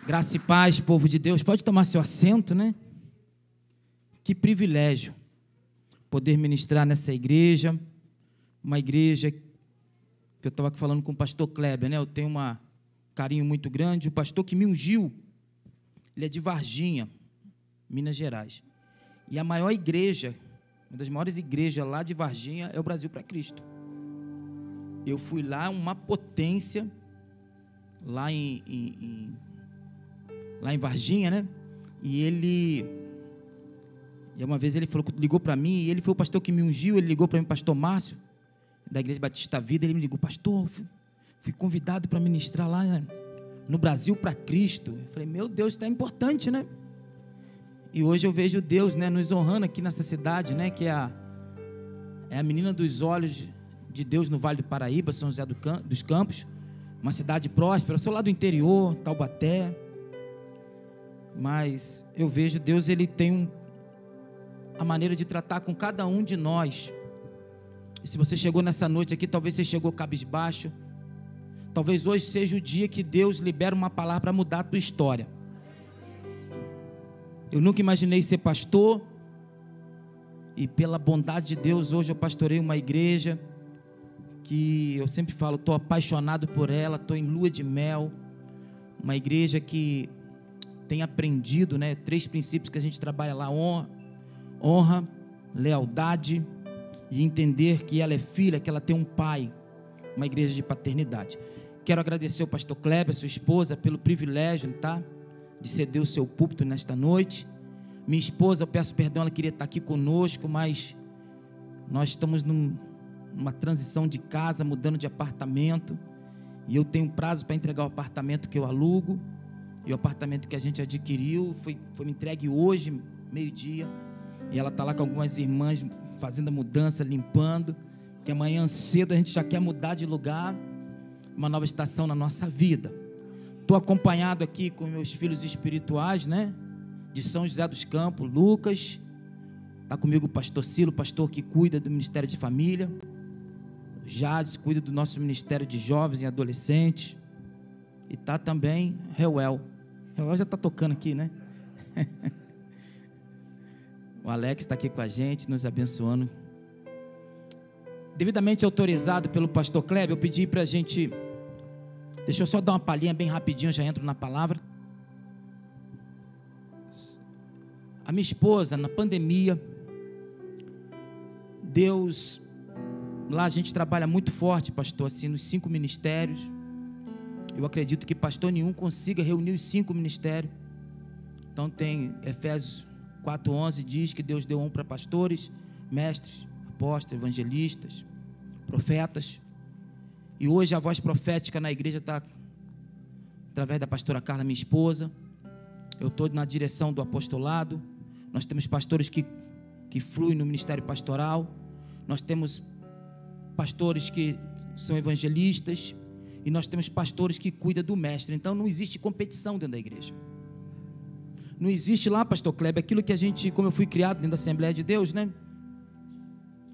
Graça e paz, povo de Deus. Pode tomar seu assento, né? Que privilégio poder ministrar nessa igreja, uma igreja que eu estava falando com o pastor Kleber, né? Eu tenho um carinho muito grande. O pastor que me ungiu, ele é de Varginha, Minas Gerais. E a maior igreja, uma das maiores igrejas lá de Varginha é o Brasil para Cristo. Eu fui lá, uma potência, lá em Varginha, né? E uma vez ele ligou para mim, e ele foi o pastor que me ungiu, ele ligou para mim, pastor Márcio, da Igreja Batista Vida, ele me ligou, pastor, fui convidado para ministrar lá, né, no Brasil para Cristo. Eu falei, meu Deus, está importante, né? E hoje eu vejo Deus, né, nos honrando aqui nessa cidade, né, que é a menina dos olhos de Deus no Vale do Paraíba, São José dos Campos, uma cidade próspera. Eu sou lá do interior, Taubaté, mas eu vejo Deus, ele tem a maneira de tratar com cada um de nós. E se você chegou nessa noite aqui, talvez você chegou cabisbaixo, talvez hoje seja o dia que Deus libera uma palavra para mudar a tua história. Eu nunca imaginei ser pastor, e pela bondade de Deus, hoje eu pastorei uma igreja que eu sempre falo, estou apaixonado por ela, estou em lua de mel, uma igreja que tem aprendido, né, 3 princípios que a gente trabalha lá: honra, lealdade e entender que ela é filha, que ela tem um pai, uma igreja de paternidade. Quero agradecer ao pastor Kleber, sua esposa, pelo privilégio, tá, de ceder o seu púlpito nesta noite. Minha esposa, eu peço perdão, ela queria estar aqui conosco, mas nós estamos numa transição de casa, mudando de apartamento, e eu tenho prazo para entregar o apartamento que eu alugo, e o apartamento que a gente adquiriu foi me entregue hoje, meio-dia, e ela está lá com algumas irmãs fazendo a mudança, limpando, que amanhã cedo a gente já quer mudar de lugar, uma nova estação na nossa vida. Estou acompanhado aqui com meus filhos espirituais, né, de São José dos Campos, Lucas, está comigo o pastor Cilo, pastor que cuida do Ministério de Família, o Jades cuida do nosso Ministério de Jovens e Adolescentes, e está também Reuel já está tocando aqui, né? O Alex está aqui com a gente, nos abençoando. Devidamente autorizado pelo pastor Kleber, eu pedi para a gente, deixa eu só dar uma palhinha bem rapidinho, eu já entro na palavra. A minha esposa, na pandemia, Deus, lá a gente trabalha muito forte, pastor, assim, nos 5 ministérios. Eu acredito que pastor nenhum consiga reunir os 5 ministérios. Então tem Efésios 4:11, diz que Deus deu para pastores, mestres, apóstolos, evangelistas, profetas. E hoje a voz profética na igreja está através da pastora Carla, minha esposa. Eu estou na direção do apostolado. Nós temos pastores que fluem no ministério pastoral. Nós temos pastores que são evangelistas. E nós temos pastores que cuidam do mestre. Então não existe competição dentro da igreja. Não existe lá, pastor Kleber, aquilo que a gente, como eu fui criado dentro da Assembleia de Deus, né?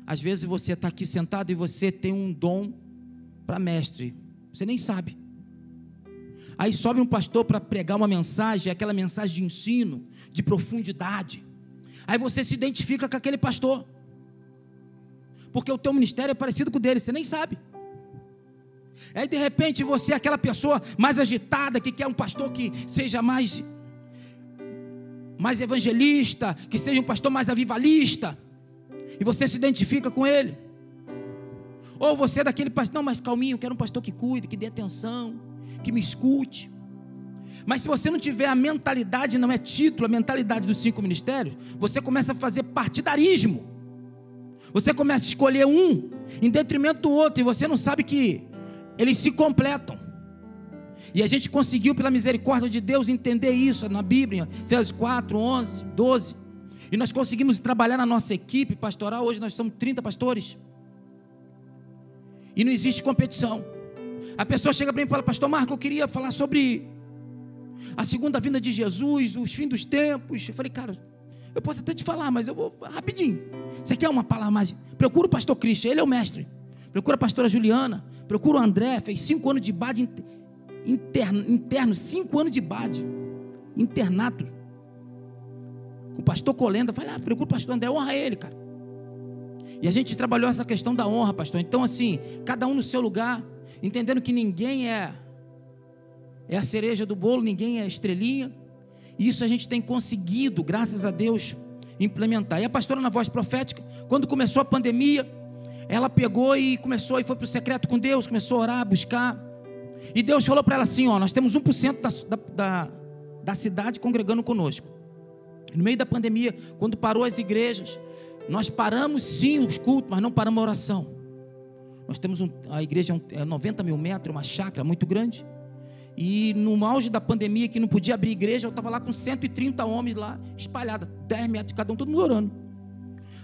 Às vezes você está aqui sentado e você tem um dom para mestre. Você nem sabe. Aí sobe um pastor para pregar uma mensagem, aquela mensagem de ensino, de profundidade. Aí você se identifica com aquele pastor. Porque o teu ministério é parecido com o dele, você nem sabe. Aí de repente você é aquela pessoa mais agitada, que quer um pastor que seja mais evangelista, que seja um pastor mais avivalista, e você se identifica com ele. Ou você é daquele pastor, não, mas calminho, eu quero um pastor que cuide, que dê atenção, que me escute. Mas se você não tiver a mentalidade, não é título, a mentalidade dos 5 ministérios, você começa a fazer partidarismo, você começa a escolher um em detrimento do outro, e você não sabe que eles se completam. E a gente conseguiu, pela misericórdia de Deus, entender isso na Bíblia, Efésios 4, 11, 12. E nós conseguimos trabalhar na nossa equipe pastoral. Hoje nós somos 30 pastores. E não existe competição. A pessoa chega para mim e fala, pastor Marco, eu queria falar sobre a segunda vinda de Jesus, os fins dos tempos. Eu falei, cara, eu posso até te falar, mas eu vou rapidinho. Você quer uma palavra mais? Procura o pastor Cristian, ele é o mestre. Procura a pastora Juliana, procura o André, fez 5 anos de BAD interno, 5 anos de BAD. internado. O pastor Colenda, vai lá, procura o pastor André, honra ele, cara. E a gente trabalhou essa questão da honra, pastor. Então assim, cada um no seu lugar, entendendo que ninguém é a cereja do bolo, ninguém é a estrelinha. E isso a gente tem conseguido, graças a Deus, implementar. E a pastora na voz profética, quando começou a pandemia, ela pegou e começou, e foi para o secreto com Deus, começou a orar, buscar. E Deus falou para ela assim, ó, nós temos 1% da cidade congregando conosco. No meio da pandemia, quando parou as igrejas, nós paramos sim os cultos, mas não paramos a oração. Nós temos a igreja é 90 mil metros, uma chácara muito grande. E no auge da pandemia, que não podia abrir igreja, eu estava lá com 130 homens lá, espalhados, 10 metros de cada um, todo mundo orando.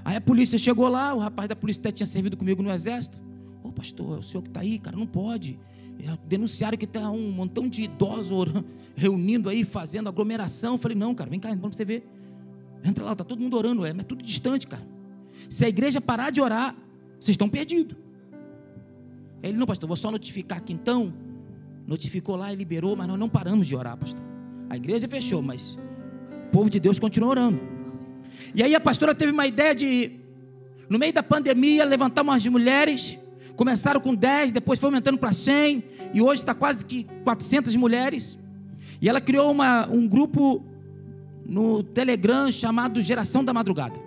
Aí a polícia chegou lá, o rapaz da polícia até tinha servido comigo no exército. Ô pastor, o senhor que está aí, cara, não pode. Denunciaram que está um montão de idosos orando, reunindo aí, fazendo aglomeração. Eu falei, não, cara, vem cá, para você ver. Entra lá, está todo mundo orando, é tudo distante, cara. Se a igreja parar de orar, vocês estão perdidos. Ele, não, pastor, vou só notificar aqui então. Notificou lá e liberou, mas nós não paramos de orar, pastor. A igreja fechou, mas o povo de Deus continua orando. E aí a pastora teve uma ideia de, no meio da pandemia, levantar umas mulheres. Começaram com 10, depois foi aumentando para 100, e hoje está quase que 400 mulheres. E ela criou um grupo no Telegram chamado Geração da Madrugada.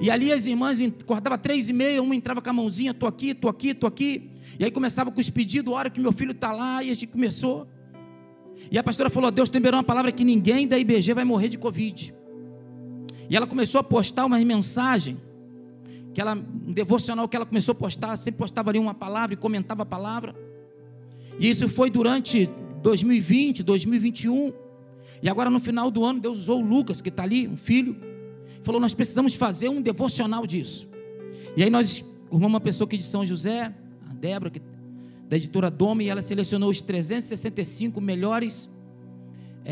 E ali as irmãs acordavam 3h30, uma entrava com a mãozinha, estou aqui, estou aqui, estou aqui. E aí começava com os pedidos, hora que meu filho está lá, e a gente começou. E a pastora falou, Deus liberou uma palavra que ninguém da IBG vai morrer de Covid. E ela começou a postar uma mensagem, um devocional que ela começou a postar, sempre postava ali uma palavra e comentava a palavra. E isso foi durante 2020, 2021. E agora no final do ano, Deus usou o Lucas, que está ali, um filho, falou, nós precisamos fazer um devocional disso. E aí nós arrumamos uma pessoa aqui de São José, a Débora, da editora Dome, e ela selecionou os 365 melhores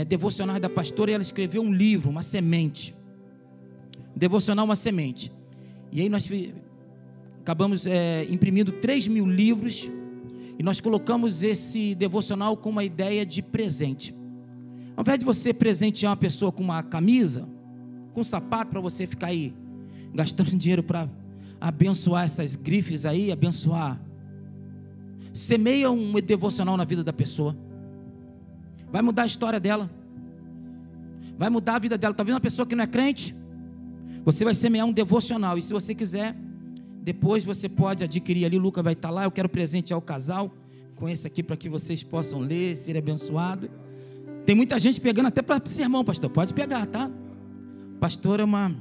devocionais da pastora, e ela escreveu um livro, uma semente. Devocional, uma semente. E aí nós acabamos imprimindo 3.000 livros, e nós colocamos esse devocional com uma ideia de presente. Ao invés de você presentear uma pessoa com uma camisa, com um sapato, para você ficar aí gastando dinheiro para abençoar essas grifes aí, abençoar, semeia um devocional na vida da pessoa. Vai mudar a história dela, vai mudar a vida dela. Está vendo uma pessoa que não é crente? Você vai semear um devocional, e se você quiser, depois você pode adquirir ali, o Lucas vai estar lá. Eu quero presentear o casal com esse aqui, para que vocês possam ler, ser abençoado. Tem muita gente pegando até para sermão, pastor, pode pegar, tá? Pastor é uma...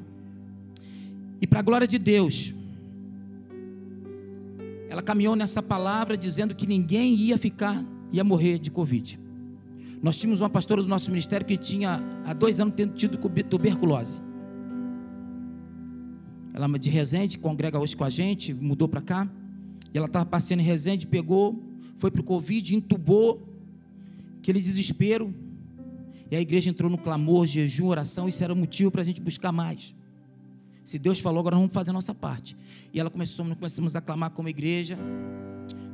E para a glória de Deus, ela caminhou nessa palavra dizendo que ninguém ia morrer de Covid. Nós tínhamos uma pastora do nosso ministério que tinha há 2 anos tendo tido tuberculose. Ela é de Resende, congrega hoje com a gente, mudou para cá. E ela estava passeando em Resende, pegou, foi para o Covid, entubou, aquele desespero. E a igreja entrou no clamor, jejum, oração. Isso era o motivo para a gente buscar mais. Se Deus falou, agora vamos fazer a nossa parte. E ela começamos a clamar como igreja.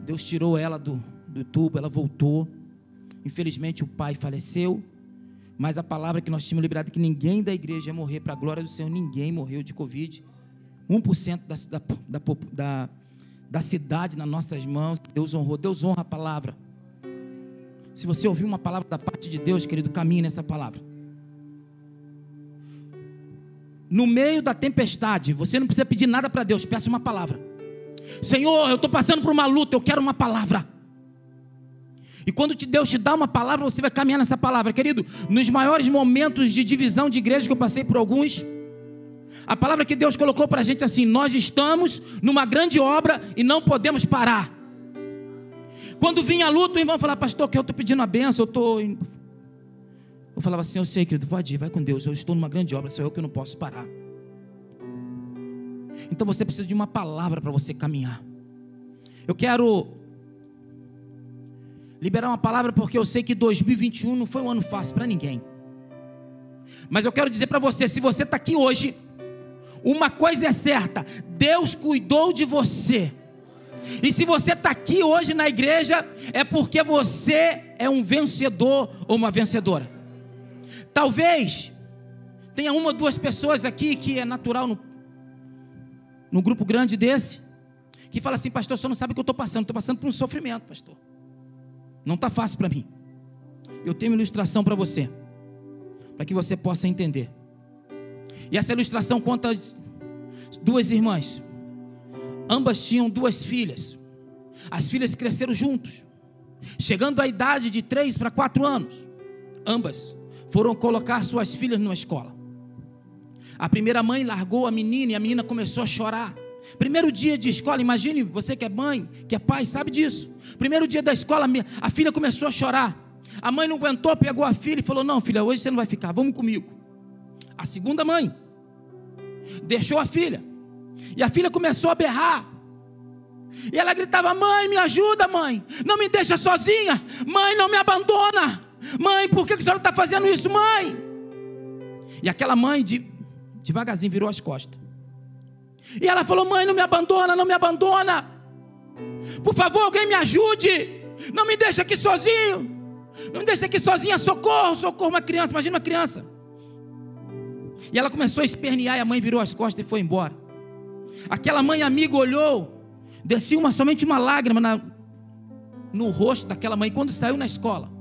Deus tirou ela do tubo, ela voltou. Infelizmente o pai faleceu, mas a palavra que nós tínhamos liberado é que ninguém da igreja ia morrer, para a glória do Senhor. Ninguém morreu de Covid. 1% da cidade nas nossas mãos. Deus honrou, Deus honra a palavra. Se você ouvir uma palavra da parte de Deus, querido, caminhe nessa palavra. No meio da tempestade, você não precisa pedir nada para Deus, peça uma palavra. Senhor, eu estou passando por uma luta, eu quero uma palavra. E quando Deus te dá uma palavra, você vai caminhar nessa palavra. Querido, nos maiores momentos de divisão de igreja, que eu passei por alguns, a palavra que Deus colocou para a gente é assim: nós estamos numa grande obra e não podemos parar. Quando vinha a luta, o irmão falava: pastor, que eu estou pedindo a benção, eu falava assim: eu sei, querido, pode ir, vai com Deus, eu estou numa grande obra, sou eu que não posso parar. Então você precisa de uma palavra para você caminhar. Eu quero liberar uma palavra, porque eu sei que 2021 não foi um ano fácil para ninguém. Mas eu quero dizer para você, se você está aqui hoje, uma coisa é certa: Deus cuidou de você. E se você está aqui hoje na igreja, é porque você é um vencedor ou uma vencedora. Talvez tenha uma ou duas pessoas aqui que é natural no grupo grande desse, que fala assim: pastor, você não sabe o que eu estou passando por um sofrimento, pastor. Não está fácil para mim. Eu tenho uma ilustração para você, para que você possa entender. E essa ilustração conta duas irmãs. Ambas tinham duas filhas. As filhas cresceram juntos. Chegando à idade de 3 para 4 anos, ambas foram colocar suas filhas numa escola. A primeira mãe largou a menina e a menina começou a chorar. Primeiro dia de escola, imagine, você que é mãe, que é pai, sabe disso. Primeiro dia da escola, a filha começou a chorar. A mãe não aguentou, pegou a filha e falou: não, filha, hoje você não vai ficar, vamos comigo. A segunda mãe deixou a filha, e a filha começou a berrar. E ela gritava: mãe, me ajuda, mãe, não me deixa sozinha, mãe, não me abandona, mãe, por que a senhora está fazendo isso, mãe? E aquela mãe devagarzinho virou as costas. E ela falou: mãe, não me abandona, não me abandona, por favor, alguém me ajude, não me deixa aqui sozinho, não me deixa aqui sozinha, socorro, socorro. Uma criança, imagina uma criança. E ela começou a espernear, e a mãe virou as costas e foi embora. Aquela mãe amiga olhou, descia somente uma lágrima no rosto daquela mãe. Quando saiu na escola,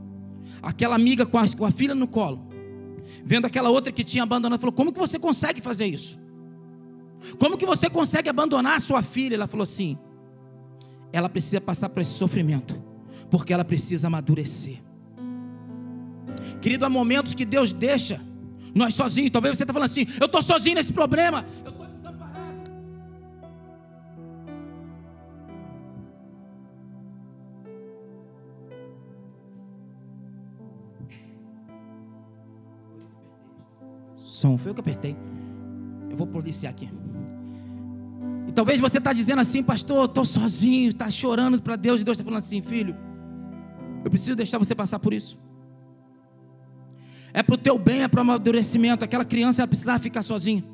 aquela amiga com a filha no colo, vendo aquela outra que tinha abandonado, falou: como que você consegue fazer isso? Como que você consegue abandonar a sua filha? Ela falou assim: ela precisa passar por esse sofrimento, porque ela precisa amadurecer. Querido, há momentos que Deus deixa nós sozinhos. Talvez você está falando assim: eu estou sozinho nesse problema, eu estou desamparado. Som, foi eu que apertei. Eu vou policiar aqui. E talvez você está dizendo assim: pastor, eu estou sozinho, está chorando para Deus, e Deus está falando assim: filho, eu preciso deixar você passar por isso. É para o teu bem, é para o amadurecimento. Aquela criança, ela precisava ficar sozinha.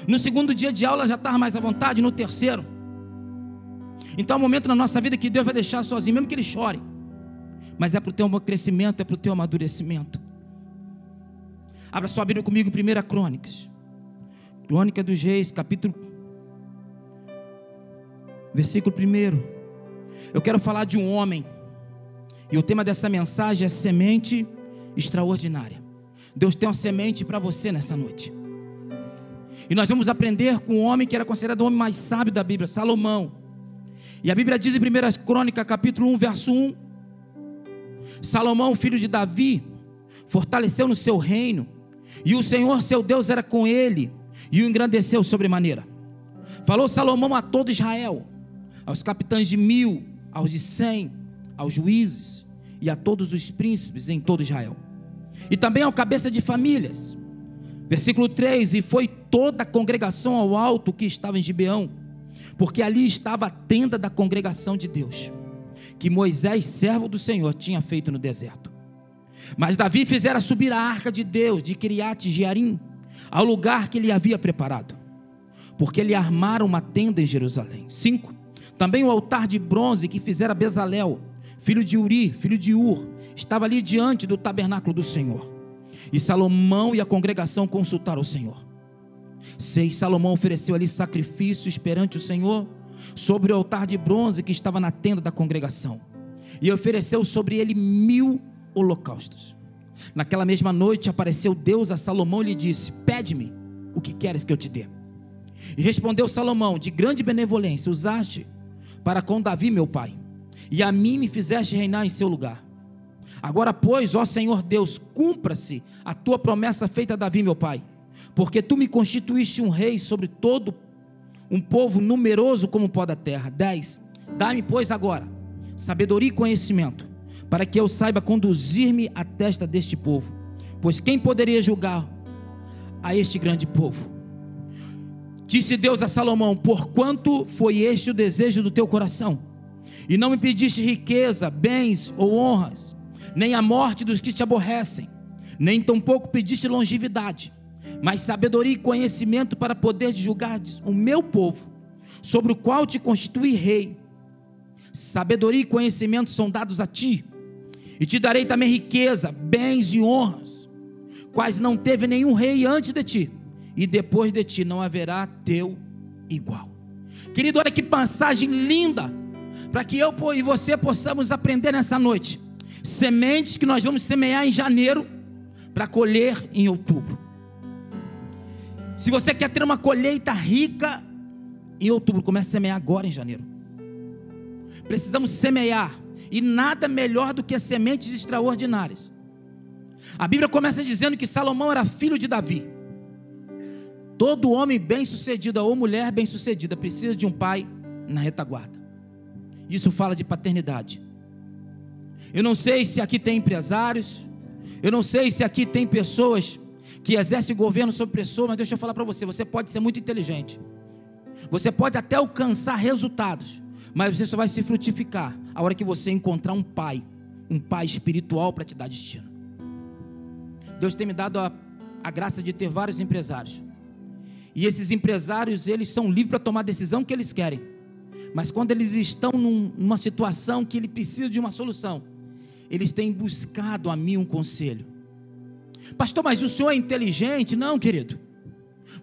No segundo dia de aula, ela já estava mais à vontade. No terceiro. Então, é um momento na nossa vida que Deus vai deixar sozinho, mesmo que ele chore. Mas é para o teu crescimento, é para o teu amadurecimento. Abra sua Bíblia comigo em 1 Crônicas. Crônica dos Reis, capítulo, versículo 1. Eu quero falar de um homem. E o tema dessa mensagem é semente extraordinária. Deus tem uma semente para você nessa noite. E nós vamos aprender com um homem que era considerado o homem mais sábio da Bíblia, Salomão. E a Bíblia diz em 1 Crônica, capítulo 1, verso 1: Salomão, filho de Davi, fortaleceu no seu reino, e o Senhor seu Deus era com ele, e o engrandeceu sobremaneira. Falou Salomão a todo Israel, aos capitães de 1000, aos de 100, aos juízes, e a todos os príncipes em todo Israel, e também ao cabeça de famílias. Versículo 3: e foi toda a congregação ao alto que estava em Gibeão, porque ali estava a tenda da congregação de Deus, que Moisés, servo do Senhor, tinha feito no deserto. Mas Davi fizera subir a arca de Deus de Quiriate-Jearim, ao lugar que ele havia preparado, porque lhe armaram uma tenda em Jerusalém. 5. Também o altar de bronze que fizera Bezalel, filho de Uri, filho de Ur, estava ali diante do tabernáculo do Senhor. E Salomão e a congregação consultaram o Senhor. 6. Salomão ofereceu ali sacrifícios perante o Senhor, sobre o altar de bronze que estava na tenda da congregação, e ofereceu sobre ele 1000 holocaustos. Naquela mesma noite apareceu Deus a Salomão e lhe disse: pede-me o que queres que eu te dê. E respondeu Salomão: de grande benevolência usaste para com Davi meu pai, e a mim me fizeste reinar em seu lugar. Agora pois, ó Senhor Deus, cumpra-se a tua promessa feita a Davi meu pai, porque tu me constituíste um rei sobre todo um povo numeroso como o pó da terra. 10. Dá-me pois agora sabedoria e conhecimento, para que eu saiba conduzir-me à testa deste povo, pois quem poderia julgar a este grande povo? Disse Deus a Salomão: porquanto foi este o desejo do teu coração, e não me pediste riqueza, bens ou honras, nem a morte dos que te aborrecem, nem tampouco pediste longevidade, mas sabedoria e conhecimento para poder julgar o meu povo, sobre o qual te constituí rei. Sabedoria e conhecimento são dados a ti, e te darei também riqueza, bens e honras, quais não teve nenhum rei antes de ti, e depois de ti não haverá teu igual. Querido, olha que passagem linda, para que eu e você possamos aprender nessa noite. Sementes que nós vamos semear em janeiro, para colher em outubro. Se você quer ter uma colheita rica em outubro, comece a semear agora em janeiro. Precisamos semear, e nada melhor do que sementes extraordinárias. A Bíblia começa dizendo que Salomão era filho de Davi. Todo homem bem-sucedido ou mulher bem-sucedida precisa de um pai na retaguarda. Isso fala de paternidade. Eu não sei se aqui tem empresários, eu não sei se aqui tem pessoas que exercem governo sobre pessoas, mas deixa eu falar para você, você pode ser muito inteligente, você pode até alcançar resultados, mas você só vai se frutificar a hora que você encontrar um pai espiritual para te dar destino. Deus tem me dado a graça de ter vários empresários, e esses empresários, eles são livres para tomar a decisão que eles querem, mas quando eles estão numa situação que ele precisa de uma solução, eles têm buscado a mim um conselho. Pastor, mas o senhor é inteligente? Não, querido,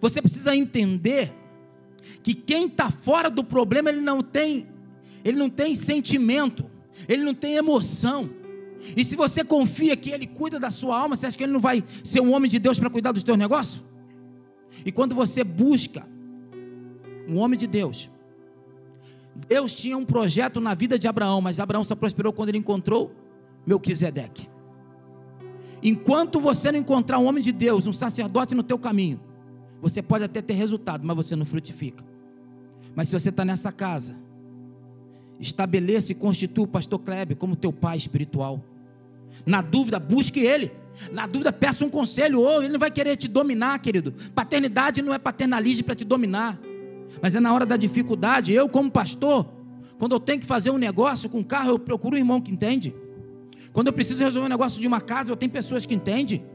você precisa entender que quem está fora do problema, ele não tem sentimento, ele não tem emoção. E se você confia que ele cuida da sua alma, você acha que ele não vai ser um homem de Deus para cuidar dos teus negócios? E quando você busca um homem de Deus, Deus tinha um projeto na vida de Abraão, mas Abraão só prosperou quando ele encontrou Melquisedeque. Enquanto você não encontrar um homem de Deus, um sacerdote no teu caminho, você pode até ter resultado, mas você não frutifica. Mas se você está nessa casa, estabeleça e constitua o pastor Kleber como teu pai espiritual. Na dúvida, busque ele. Na dúvida, peça um conselho. Ou ele não vai querer te dominar, querido. Paternidade não é paternalismo para te dominar, mas é na hora da dificuldade. Eu, como pastor, quando eu tenho que fazer um negócio com um carro, eu procuro um irmão que entende. Quando eu preciso resolver um negócio de uma casa, eu tenho pessoas que entendem.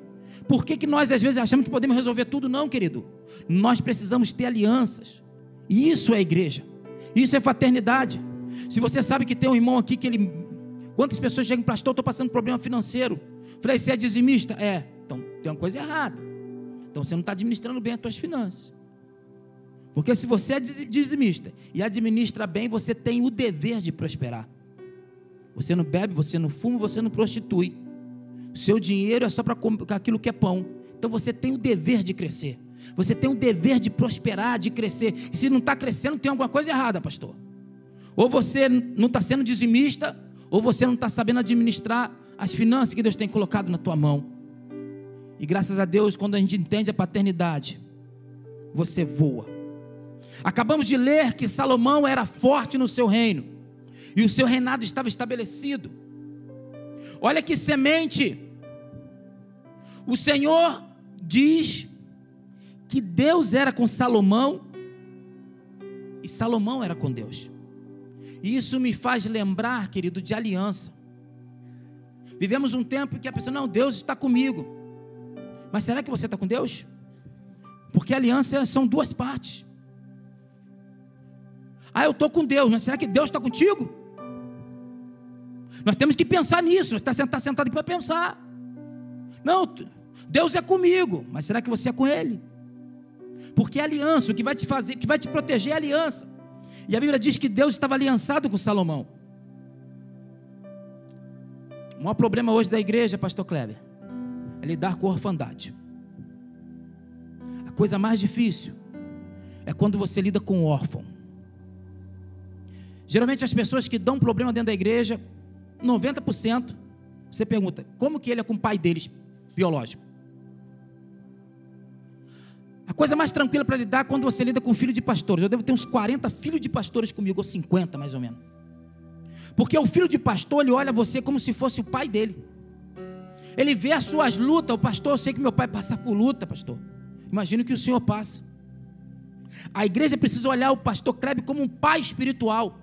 Por que nós às vezes achamos que podemos resolver tudo? Não, querido. Nós precisamos ter alianças. E isso é igreja. Isso é fraternidade. Se você sabe que tem um irmão aqui que ele... Quantas pessoas chegam para pastor, estou passando problema financeiro. Falei, você é dizimista? É. Então tem uma coisa errada. Então você não está administrando bem as suas finanças. Porque se você é dizimista e administra bem, você tem o dever de prosperar. Você não bebe, você não fuma, você não prostitui. Seu dinheiro é só para aquilo que é pão. Então você tem o dever de crescer. Você tem o dever de prosperar, de crescer. E se não está crescendo, tem alguma coisa errada, pastor. Ou você não está sendo dizimista, ou você não está sabendo administrar as finanças que Deus tem colocado na tua mão. E graças a Deus, quando a gente entende a paternidade, você voa. Acabamos de ler que Salomão era forte no seu reino, e o seu reinado estava estabelecido. Olha que semente. O Senhor diz que Deus era com Salomão, e Salomão era com Deus. E isso me faz lembrar, querido, de aliança. Vivemos um tempo em que a pessoa, não, Deus está comigo. Mas será que você está com Deus? Porque aliança são duas partes. Ah, eu estou com Deus, mas será que Deus está contigo? Nós temos que pensar nisso. Nós estamos sentado aqui para pensar. Não, Deus é comigo, mas será que você é com Ele? Porque é aliança, o que vai te fazer, o que vai te proteger é aliança. E a Bíblia diz que Deus estava aliançado com Salomão. O maior problema hoje da igreja, pastor Kleber, é lidar com a orfandade. A coisa mais difícil é quando você lida com o órfão. Geralmente as pessoas que dão problema dentro da igreja, 90%, você pergunta, como que ele é com o pai deles biológico? A coisa mais tranquila para lidar é quando você lida com filho de pastores. Eu devo ter uns 40 filhos de pastores comigo, ou 50 mais ou menos. Porque o filho de pastor, ele olha você como se fosse o pai dele. Ele vê as suas lutas. O pastor, eu sei que meu pai passa por luta, pastor. Imagino que o senhor passa. A igreja precisa olhar o pastor Kleber como um pai espiritual.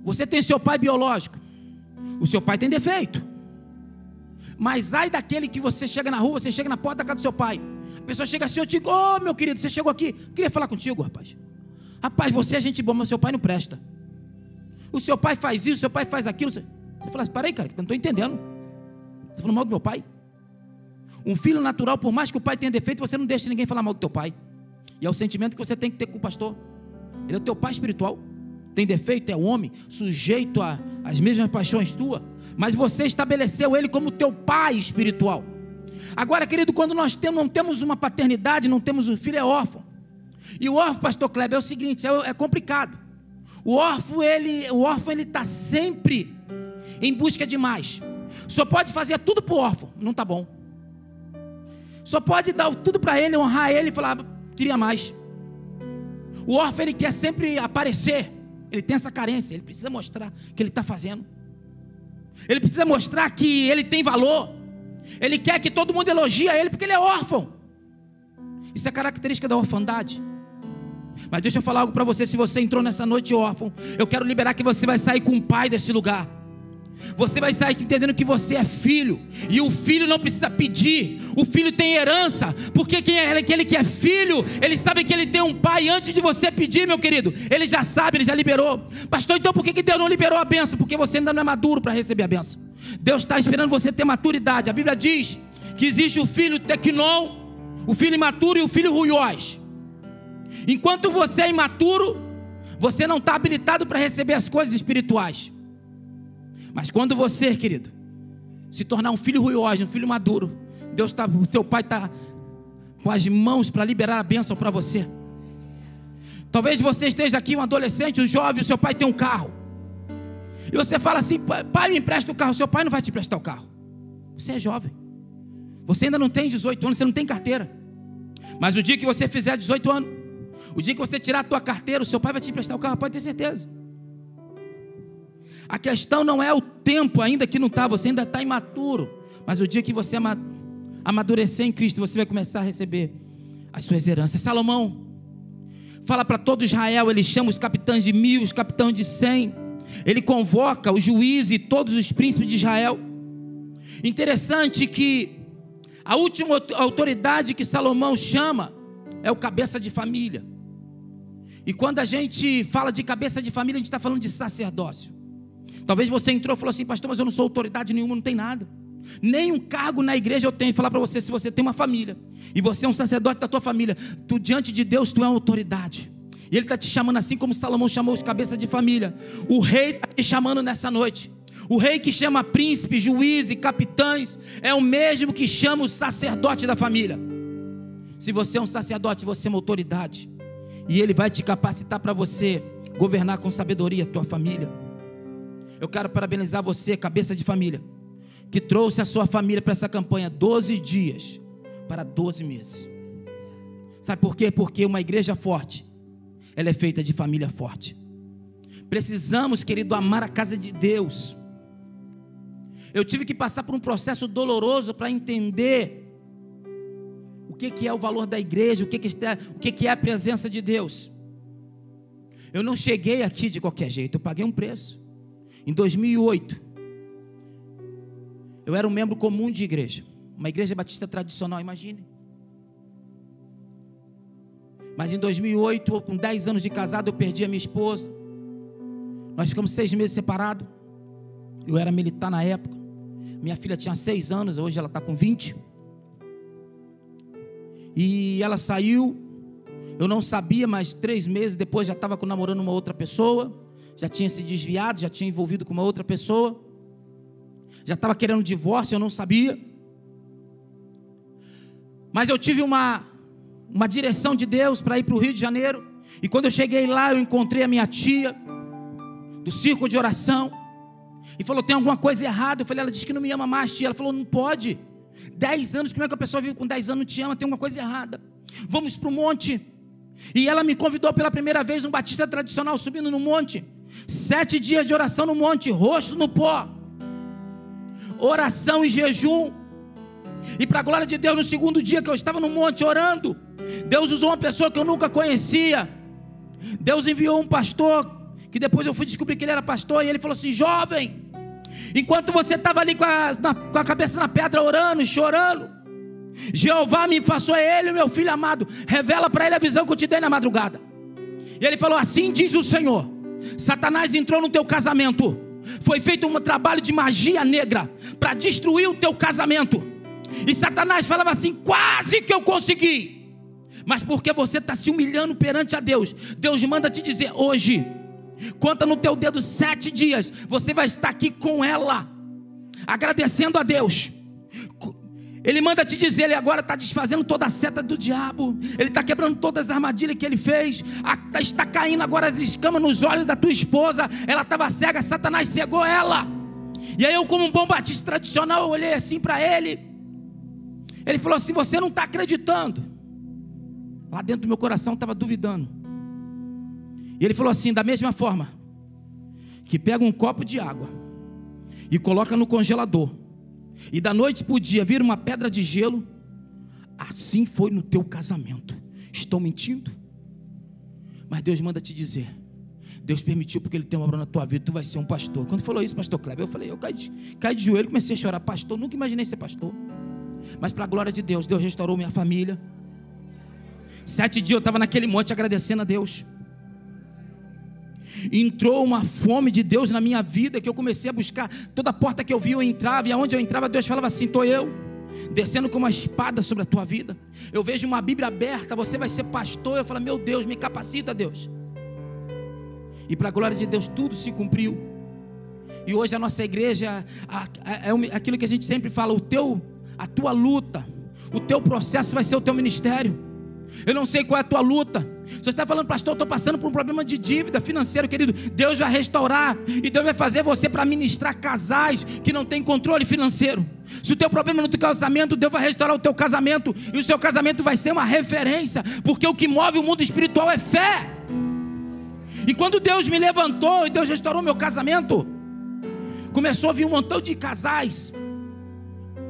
Você tem seu pai biológico. O seu pai tem defeito. Mas ai daquele que você chega na rua, você chega na porta da casa do seu pai. A pessoa chega assim, eu te digo, ô meu querido, você chegou aqui, queria falar contigo, rapaz. Rapaz, você é gente boa, mas seu pai não presta. O seu pai faz isso, o seu pai faz aquilo. Você fala assim, para aí, cara, que eu não estou entendendo. Você falou mal do meu pai? Um filho natural, por mais que o pai tenha defeito, você não deixa ninguém falar mal do teu pai. E é o sentimento que você tem que ter com o pastor. Ele é o teu pai espiritual. Tem defeito, é homem, sujeito às mesmas paixões tuas, mas você estabeleceu ele como teu pai espiritual. Agora, querido, quando nós não temos uma paternidade, não temos um filho, é órfão. E o órfão, pastor Kleber, é o seguinte, é complicado. O órfão ele está sempre em busca de mais. Só pode fazer tudo para o órfão, não está bom. Só pode dar tudo para ele, honrar ele e falar, queria mais. O órfão, ele quer sempre aparecer. Ele tem essa carência, ele precisa mostrar que ele está fazendo. Ele precisa mostrar que ele tem valor. Ele quer que todo mundo elogie ele porque ele é órfão. Isso é característica da orfandade. Mas deixa eu falar algo para você. Se você entrou nessa noite órfão, eu quero liberar que você vai sair com o pai desse lugar. Você vai sair entendendo que você é filho. E o filho não precisa pedir. O filho tem herança. Porque quem é aquele que é filho, ele sabe que ele tem um pai antes de você pedir, meu querido. Ele já sabe, ele já liberou. Pastor, então por que Deus não liberou a bênção? Porque você ainda não é maduro para receber a bênção. Deus está esperando você ter maturidade. A Bíblia diz que existe o filho tequinon, o filho imaturo e o filho ruiós. Enquanto você é imaturo, você não está habilitado para receber as coisas espirituais. Mas quando você, querido, se tornar um filho ruiós, um filho maduro, o seu pai está com as mãos para liberar a bênção para você. Talvez você esteja aqui, um adolescente, um jovem, o seu pai tem um carro. E você fala assim, pai, me empresta o carro. Seu pai não vai te emprestar o carro. Você é jovem. Você ainda não tem 18 anos, você não tem carteira. Mas o dia que você fizer 18 anos, o dia que você tirar a tua carteira, o seu pai vai te emprestar o carro, pode ter certeza. A questão não é o tempo ainda que não está, você ainda está imaturo. Mas o dia que você amadurecer em Cristo, você vai começar a receber as suas heranças. Salomão fala para todo Israel, ele chama os capitães de 1000, os capitães de 100. Ele convoca os juízes e todos os príncipes de Israel. Interessante que a última autoridade que Salomão chama é o cabeça de família. E quando a gente fala de cabeça de família, a gente está falando de sacerdócio. Talvez você entrou e falou assim, pastor, mas eu não sou autoridade nenhuma, não tem nada. Nem um cargo na igreja eu tenho. Falar para você, se você tem uma família e você é um sacerdote da tua família, tu diante de Deus, tu é uma autoridade. E Ele está te chamando assim como Salomão chamou os cabeças de família. O rei está te chamando nessa noite. O rei que chama príncipes, juízes, capitães, é o mesmo que chama o sacerdote da família. Se você é um sacerdote, você é uma autoridade. E Ele vai te capacitar para você governar com sabedoria a tua família. Eu quero parabenizar você, cabeça de família, que trouxe a sua família para essa campanha 12 dias para 12 meses. Sabe por quê? Porque uma igreja forte, ela é feita de família forte. Precisamos, querido, amar a casa de Deus. Eu tive que passar por um processo doloroso para entender o que é o valor da igreja, o que é a presença de Deus. Eu não cheguei aqui de qualquer jeito, eu paguei um preço. Em 2008, eu era um membro comum de igreja, uma igreja batista tradicional, imagine. Mas em 2008, com 10 anos de casado, eu perdi a minha esposa. Nós ficamos 6 meses separados. Eu era militar na época. Minha filha tinha 6 anos, hoje ela está com 20. E ela saiu, eu não sabia, mas 3 meses depois já estava namorando uma outra pessoa. Já tinha se desviado, já tinha envolvido com uma outra pessoa. Já estava querendo divórcio, eu não sabia. Mas eu tive uma direção de Deus para ir para o Rio de Janeiro. E quando eu cheguei lá, eu encontrei a minha tia, do círculo de oração. E falou, tem alguma coisa errada? Eu falei, ela disse que não me ama mais, tia. Ela falou, não pode. 10 anos, como é que a pessoa vive com 10 anos não te ama? Tem alguma coisa errada. Vamos para o monte. E ela me convidou pela primeira vez, um batista tradicional, subindo no monte. 7 dias de oração no monte, rosto no pó. Oração e jejum. E para a glória de Deus, no segundo dia que eu estava no monte orando, Deus usou uma pessoa que eu nunca conhecia. Deus enviou um pastor, que depois eu fui descobrir que ele era pastor. E ele falou assim, jovem, enquanto você estava ali com a cabeça na pedra orando e chorando, Jeová me passou a ele, meu filho amado, revela para ele a visão que eu te dei na madrugada. E ele falou, assim diz o Senhor, Satanás entrou no teu casamento, foi feito um trabalho de magia negra, para destruir o teu casamento. E Satanás falava assim: quase que eu consegui. Mas porque você está se humilhando perante a Deus, Deus manda te dizer hoje: conta no teu dedo 7 dias, você vai estar aqui com ela, agradecendo a Deus. Ele manda te dizer, ele agora está desfazendo toda a seta do diabo, ele está quebrando todas as armadilhas que ele fez, está caindo agora as escamas nos olhos da tua esposa. Ela estava cega, Satanás cegou ela. E aí eu, como um bom batista tradicional, eu olhei assim para ele. Ele falou assim: você não está acreditando. Lá dentro do meu coração estava duvidando. E ele falou assim: da mesma forma que pega um copo de água e coloca no congelador, e da noite para o dia vira uma pedra de gelo, assim foi no teu casamento. Estou mentindo? Mas Deus manda te dizer: Deus permitiu porque Ele tem uma obra na tua vida, tu vai ser um pastor. Quando falou isso, pastor Kleber, eu falei, eu caí de joelho, comecei a chorar. Pastor, nunca imaginei ser pastor. Mas para a glória de Deus, Deus restaurou minha família. 7 dias eu estava naquele monte agradecendo a Deus. Entrou uma fome de Deus na minha vida, que eu comecei a buscar. Toda porta que eu via eu entrava, e aonde eu entrava Deus falava assim: estou eu descendo com uma espada sobre a tua vida. Eu vejo uma Bíblia aberta, você vai ser pastor. Eu falo: meu Deus, me capacita, Deus. E para a glória de Deus tudo se cumpriu. E hoje a nossa igreja é aquilo que a gente sempre fala: a tua luta, o teu processo vai ser o teu ministério. Eu não sei qual é a tua luta. Se você está falando: pastor, eu estou passando por um problema de dívida financeira, querido, Deus vai restaurar. E Deus vai fazer você para ministrar casais que não têm controle financeiro. Se o teu problema é no teu casamento, Deus vai restaurar o teu casamento. E o seu casamento vai ser uma referência, porque o que move o mundo espiritual é fé. E quando Deus me levantou e Deus restaurou meu casamento, começou a vir um montão de casais.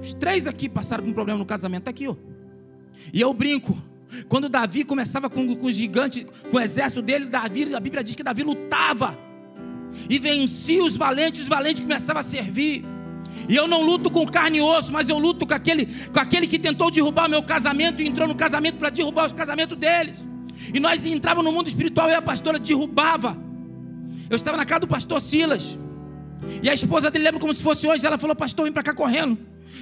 Os 3 aqui passaram por um problema no casamento. Está aqui, ó. E eu brinco: quando Davi começava com os gigantes, com o exército dele, Davi, a Bíblia diz que Davi lutava e vencia os valentes começavam a servir. E eu não luto com carne e osso, mas eu luto com aquele que tentou derrubar o meu casamento e entrou no casamento para derrubar os casamentos deles. E nós entrávamos no mundo espiritual e a pastora derrubava. Eu estava na casa do pastor Silas, e a esposa dele, lembra como se fosse hoje, ela falou: pastor, vem para cá correndo.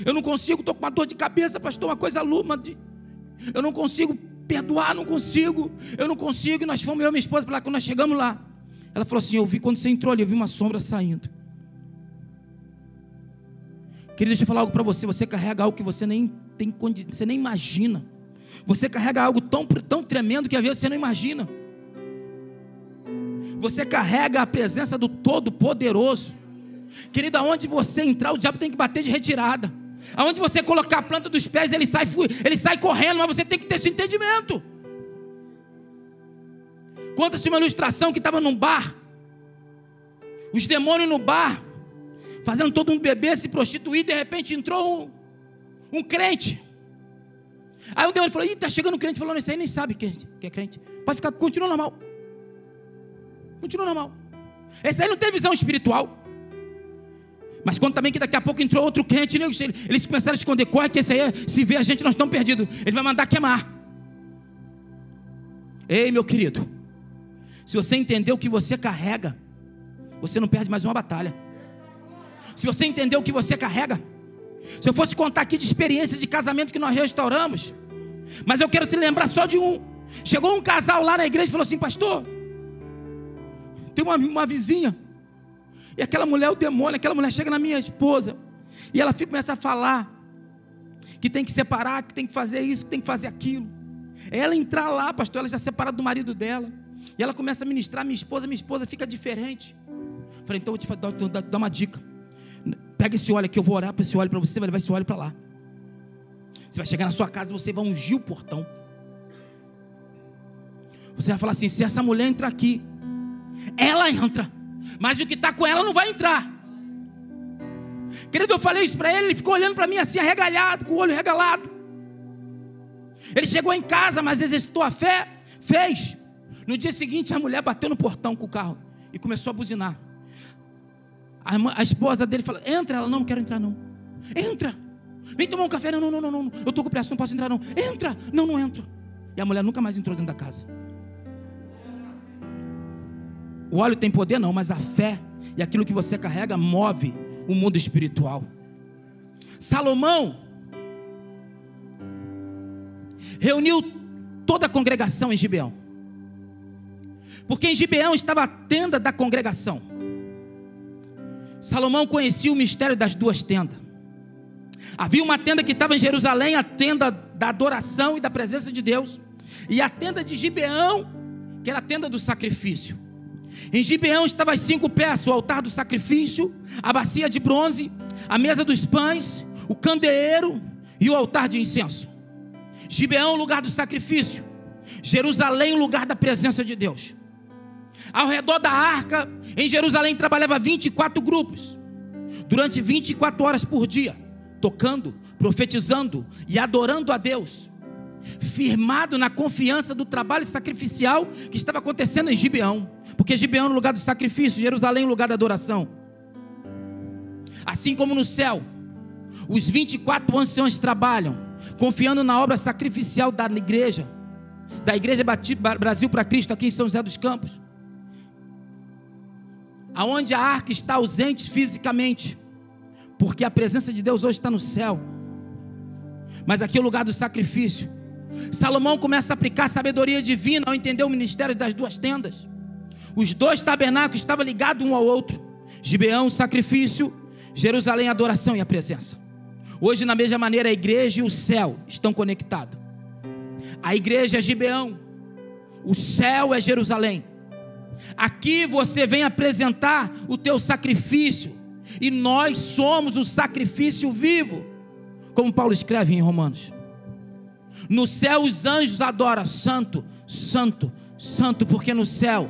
Eu não consigo, estou com uma dor de cabeça, pastor, uma coisa luma. Eu não consigo perdoar, eu não consigo. E nós fomos, eu e minha esposa, para lá. Quando nós chegamos lá, ela falou assim: eu vi, quando você entrou ali, eu vi uma sombra saindo. Querido, deixa eu falar algo para você. Você carrega algo que você nem tem condição, você nem imagina. Você carrega algo tão tremendo que às vezes você não imagina. Você carrega a presença do Todo-Poderoso. Querido, aonde você entrar, o diabo tem que bater de retirada. Aonde você colocar a planta dos pés, ele sai correndo, mas você tem que ter esse entendimento. Conta-se uma ilustração que estava num bar, os demônios no bar, fazendo todo mundo beber, se prostituir. De repente entrou um crente. Aí o demônio falou: ih, está chegando um crente. Falou: esse aí nem sabe que é crente. Pode ficar, continua normal. Continua normal. Esse aí não tem visão espiritual. Mas conta também que daqui a pouco entrou outro crente, eles começaram a esconder: corre que esse aí, se vê a gente, nós estamos perdidos. Ele vai mandar queimar. Ei, meu querido, se você entender o que você carrega, você não perde mais uma batalha. Se você entender o que você carrega, se eu fosse contar aqui de experiência de casamento que nós restauramos, mas eu quero te lembrar só de um. Chegou um casal lá na igreja e falou assim: pastor, tem uma vizinha, e aquela mulher é o demônio. Aquela mulher chega na minha esposa e ela começa a falar que tem que separar, que tem que fazer isso, que tem que fazer aquilo. Ela entrar lá, pastor, ela já separada do marido dela, e ela começa a ministrar minha esposa fica diferente. Falei: então eu vou te dar uma dica. Pega esse óleo aqui, eu vou orar para esse óleo para você, vai levar esse óleo para lá. Você vai chegar na sua casa, você vai ungir o portão. Você vai falar assim: se essa mulher entrar aqui, ela entra, mas o que está com ela não vai entrar. Querido, eu falei isso para ele ficou olhando para mim assim, arregalhado, com o olho regalado. Ele chegou em casa, mas exercitou a fé, fez. No dia seguinte, a mulher bateu no portão com o carro e começou a buzinar. A esposa dele falou: entra. Ela: não quero entrar não. Entra, vem tomar um café. Não, eu estou com pressa, não posso entrar não. Entra, não entro. E a mulher nunca mais entrou dentro da casa. O óleo tem poder não, mas a fé e aquilo que você carrega move o mundo espiritual. Salomão reuniu toda a congregação em Gibeão, porque em Gibeão estava a tenda da congregação. Salomão conhecia o mistério das duas tendas. Havia uma tenda que estava em Jerusalém, a tenda da adoração e da presença de Deus, e a tenda de Gibeão, que era a tenda do sacrifício. Em Gibeão estavam as 5 peças: o altar do sacrifício, a bacia de bronze, a mesa dos pães, o candeeiro e o altar de incenso. Gibeão, o lugar do sacrifício; Jerusalém, o lugar da presença de Deus. Ao redor da arca, em Jerusalém, trabalhava 24 grupos, durante 24 horas por dia, tocando, profetizando e adorando a Deus, firmado na confiança do trabalho sacrificial que estava acontecendo em Gibeão, porque Gibeão é o lugar do sacrifício, Jerusalém é o lugar da adoração. Assim como no céu, os 24 anciãos trabalham, confiando na obra sacrificial da igreja Brasil para Cristo, aqui em São José dos Campos, aonde a arca está ausente fisicamente, porque a presença de Deus hoje está no céu, mas aqui é o lugar do sacrifício. Salomão começa a aplicar sabedoria divina ao entender o ministério das duas tendas. Os 2 tabernáculos estavam ligados um ao outro: Gibeão, o sacrifício; Jerusalém, a adoração e a presença. Hoje, na mesma maneira, a igreja e o céu estão conectados. A igreja é Gibeão, o céu é Jerusalém. Aqui você vem apresentar o teu sacrifício, e nós somos o sacrifício vivo, como Paulo escreve em Romanos. No céu os anjos adoram: santo, santo, santo, porque no céu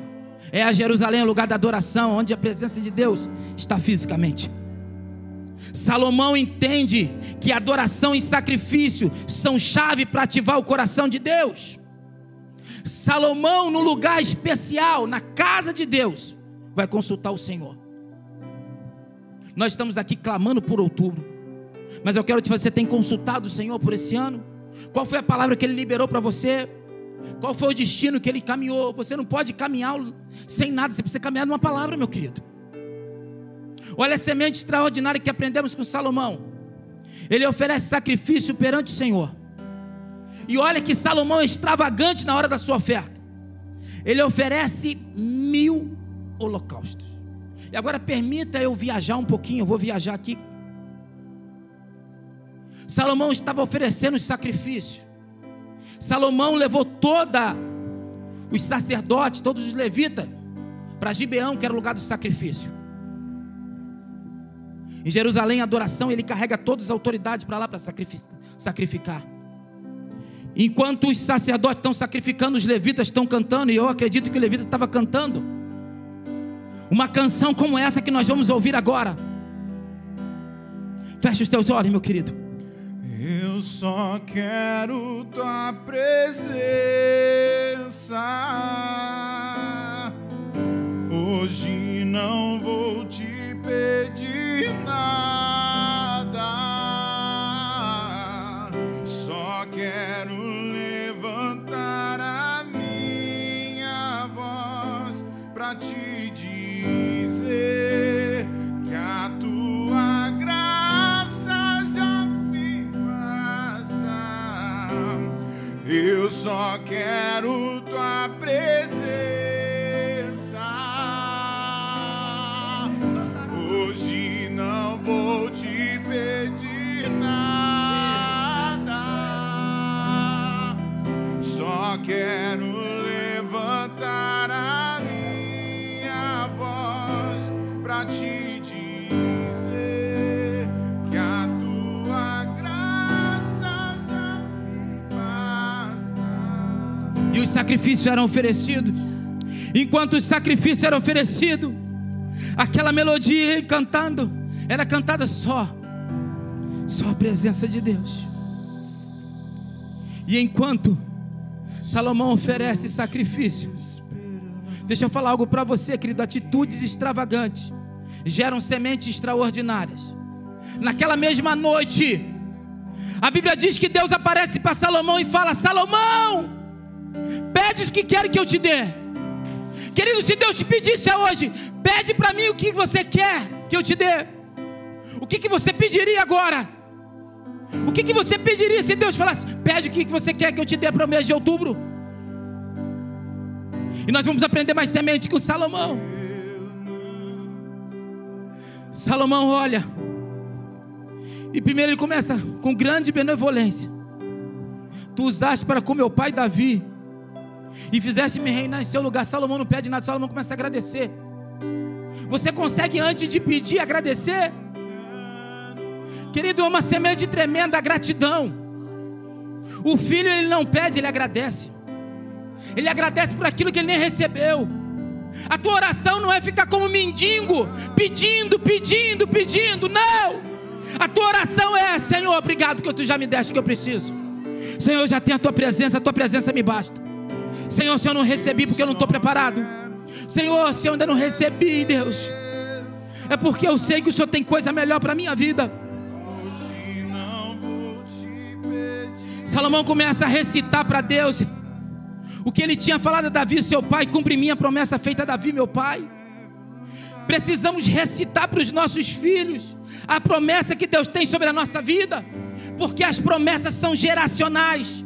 é a Jerusalém, o lugar da adoração, onde a presença de Deus está fisicamente. Salomão entende que adoração e sacrifício são chave para ativar o coração de Deus. Salomão, no lugar especial, na casa de Deus, vai consultar o Senhor. Nós estamos aqui clamando por outubro, mas eu quero te fazer: você tem consultado o Senhor por esse ano? Qual foi a palavra que Ele liberou para você? Qual foi o destino que Ele caminhou? Você não pode caminhar sem nada, você precisa caminhar numa palavra, meu querido. Olha a semente extraordinária que aprendemos com Salomão. Ele oferece sacrifício perante o Senhor, e olha que Salomão é extravagante na hora da sua oferta. Ele oferece 1000 holocaustos. E agora permita eu viajar um pouquinho, eu vou viajar aqui. Salomão estava oferecendo os sacrifícios. Salomão levou os sacerdotes, todos os levitas, para Gibeão, que era o lugar do sacrifício. Em Jerusalém, a adoração, ele carrega todas as autoridades para lá para sacrificar. Enquanto os sacerdotes estão sacrificando, os levitas estão cantando, e eu acredito que o levita estava cantando uma canção como essa que nós vamos ouvir agora. Feche os teus olhos, meu querido. Eu só quero tua presença. Hoje não vou te pedir nada. Só quero levantar a minha voz para te dizer que a tua graça já me basta. Eu só quero tua presença. Hoje não vou te pedir nada. Só quero levantar a minha voz para te dizer que a tua graça já me basta. E os sacrifícios eram oferecidos. Enquanto os sacrifícios eram oferecidos, aquela melodia cantando, era cantada só a presença de Deus. E enquanto Salomão oferece sacrifício, deixa eu falar algo para você, querido. Atitudes extravagantes geram sementes extraordinárias. Naquela mesma noite, a Bíblia diz que Deus aparece para Salomão e fala: Salomão, pede o que quer que eu te dê. Querido, se Deus te pedisse hoje, pede para mim o que você quer que eu te dê. O que você pediria agora? O que você pediria se Deus falasse: pede o que você quer que eu te dê para o mês de outubro? E nós vamos aprender mais semente com Salomão. Salomão olha, e primeiro ele começa com grande benevolência. Tu usaste para com meu pai Davi, e fizeste-me reinar em seu lugar. Salomão não pede nada, Salomão começa a agradecer. Você consegue, antes de pedir, agradecer? Querido, é uma semente tremenda, a gratidão. O filho, ele não pede, ele agradece. Ele agradece por aquilo que ele nem recebeu. A tua oração não é ficar como mendigo, pedindo, pedindo, pedindo. Não! A tua oração é: Senhor, obrigado que tu já me deste o que eu preciso. Senhor, eu já tenho a tua presença me basta. Senhor, se eu não recebi porque eu não estou preparado. Senhor, se eu ainda não recebi, Deus, é porque eu sei que o Senhor tem coisa melhor para a minha vida. Salomão começa a recitar para Deus o que ele tinha falado a Davi, seu pai: cumpre minha promessa feita a Davi, meu pai. Precisamos recitar para os nossos filhos a promessa que Deus tem sobre a nossa vida, porque as promessas são geracionais.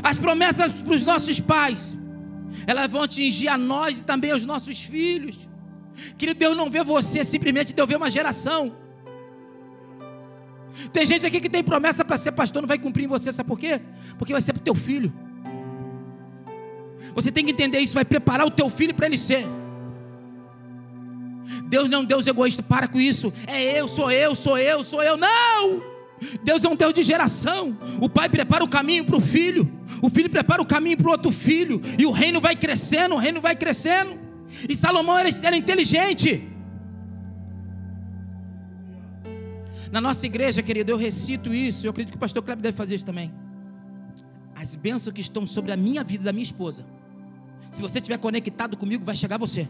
As promessas para os nossos pais, elas vão atingir a nós e também aos nossos filhos. Querido, Deus não vê você simplesmente, Deus vê uma geração. Tem gente aqui que tem promessa para ser pastor, não vai cumprir em você, sabe por quê? Porque vai ser para o teu filho. Você tem que entender isso, vai preparar o teu filho para ele ser. Deus não é um Deus egoísta, para com isso. É eu, sou eu, sou eu, sou eu. Não! Deus é um Deus de geração. O pai prepara o caminho para o filho, o filho prepara o caminho para o outro filho, e o reino vai crescendo, o reino vai crescendo. E Salomão era inteligente. Na nossa igreja, querido, eu recito isso. Eu acredito que o pastor Kleber deve fazer isso também. As bênçãos que estão sobre a minha vida e da minha esposa, se você estiver conectado comigo, vai chegar a você.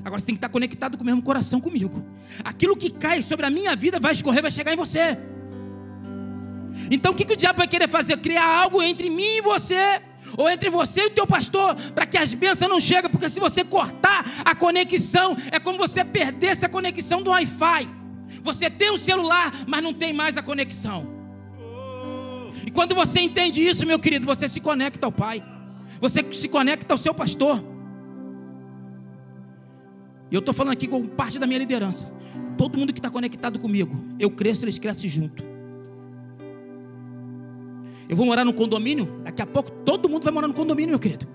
Agora você tem que estar conectado com o mesmo coração comigo. Aquilo que cai sobre a minha vida vai escorrer, vai chegar em você. Então o que o diabo vai querer fazer? Criar algo entre mim e você, ou entre você e o teu pastor, para que as bênçãos não cheguem. Porque se você cortar a conexão, é como você perdesse a conexão do Wi-Fi. Você tem um celular, mas não tem mais a conexão. E quando você entende isso, meu querido, você se conecta ao Pai, você se conecta ao seu pastor. E eu estou falando aqui com parte da minha liderança. Todo mundo que está conectado comigo, eu cresço, eles crescem junto. Eu vou morar no condomínio, daqui a pouco todo mundo vai morar no condomínio, meu querido.